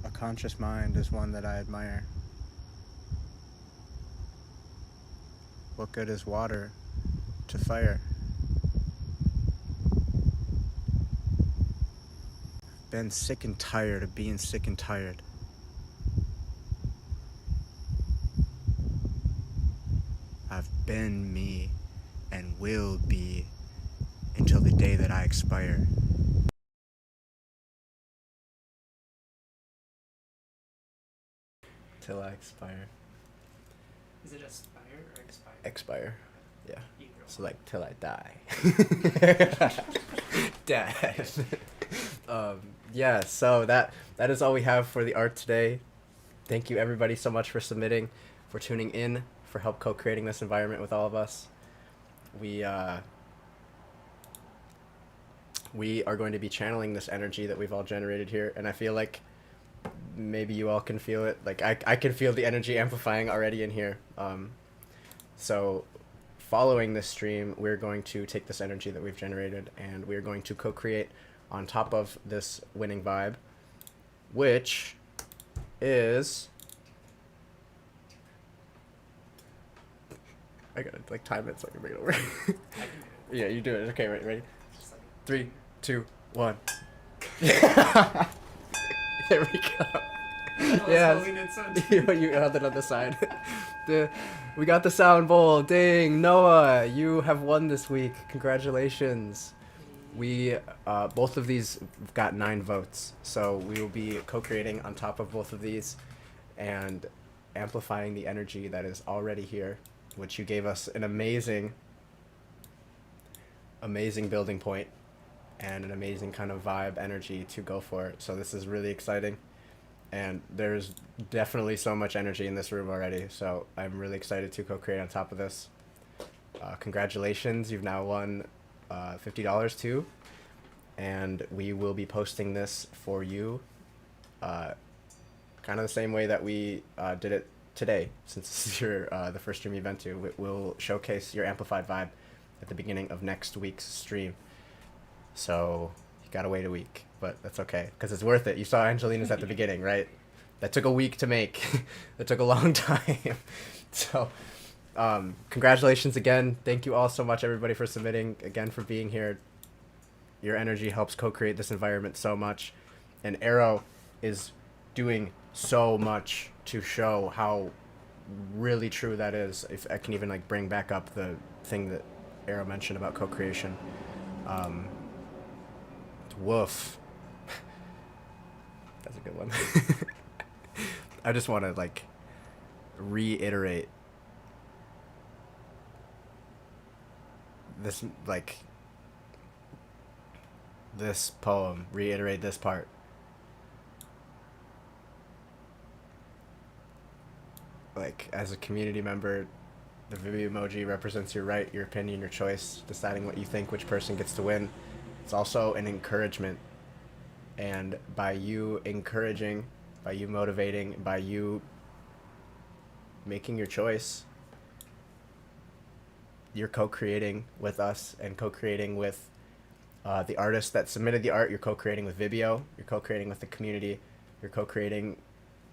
A conscious mind is one that I admire. What good is water to fire? Been sick and tired of being sick and tired. I've been me and will be until the day that I expire. Till I expire. Is it aspire or expire? Expire. Yeah. Either So one. like till I die. Death. Yeah, so that is all we have for the art today. Thank you everybody so much for submitting, for tuning in, for help co-creating this environment with all of us. We are going to be channeling this energy that we've all generated here, and I feel like maybe you all can feel it. Like I can feel the energy amplifying already in here. So following this stream, we're going to take this energy that we've generated and we're going to co-create on top of this winning vibe, which is, I gotta like time it so I can bring it over. Yeah, you do it. Okay, ready? 3, 2, 1. There we go. Yes. You held it on the side. We got the sound bowl. Ding. Noah, you have won this week. Congratulations. We both of these got 9 votes, so we will be co-creating on top of both of these and amplifying the energy that is already here, which you gave us an amazing building point and an amazing kind of vibe energy to go for. So this is really exciting, and there's definitely so much energy in this room already, so I'm really excited to co-create on top of this. Congratulations, you've now won $50 too, and we will be posting this for you kind of the same way that we did it today, since this is your the first stream you've been to. We'll showcase your amplified vibe at the beginning of next week's stream, so you gotta wait a week, but that's okay because it's worth it. You saw Angelina's at the beginning, right? That took a week to make. That took a long time. So congratulations again. Thank you all so much, everybody, for submitting, again, for being here. Your energy helps co-create this environment so much, and Arrow is doing so much to show how really true that is. If I can even like bring back up the thing that Arrow mentioned about co-creation. Woof. That's a good one. I just want to like reiterate this, like this poem, reiterate this part. Like, as a community member, the Vibeo emoji represents your right, your opinion, your choice, deciding what you think, which person gets to win. It's also an encouragement, and by you encouraging, by you motivating, by you making your choice, you're co-creating with us and co-creating with the artist that submitted the art. You're co-creating with Vibeo, you're co-creating with the community, you're co-creating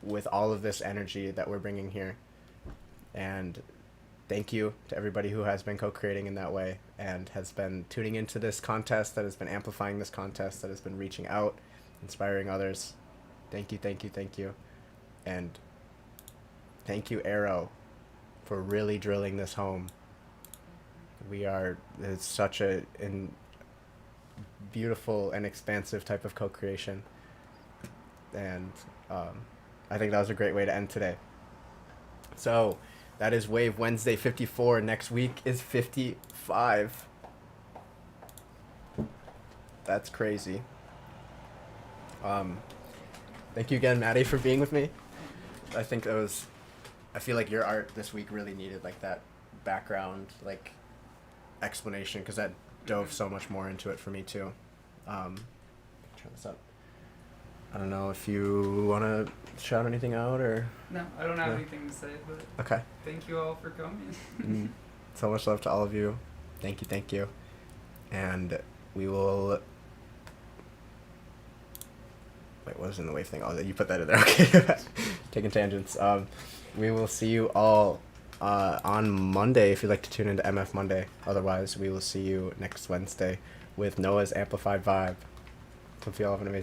with all of this energy that we're bringing here. And thank you to everybody who has been co-creating in that way and has been tuning into this contest, that has been amplifying this contest, that has been reaching out, inspiring others. Thank you, thank you, thank you. And thank you, Arrow, for really drilling this home. It's such a beautiful and expansive type of co-creation. And I think that was a great way to end today. So that is Wave Wednesday 54. Next week is 55. That's crazy. Thank you again, Maddie, for being with me. I feel like your art this week really needed like that background, like explanation, because that dove so much more into it for me too. Turn this up. I don't know if you want to shout anything out or... No, I don't have anything to say, but okay. Thank you all for coming. So much love to all of you. Thank you, thank you. And we will... Wait, what was in the wave thing? Oh, you put that in there. Okay. Taking tangents. We will see you all on Monday if you'd like to tune into MF Monday. Otherwise, we will see you next Wednesday with Noah's Amplified Vibe. Hope you all have an amazing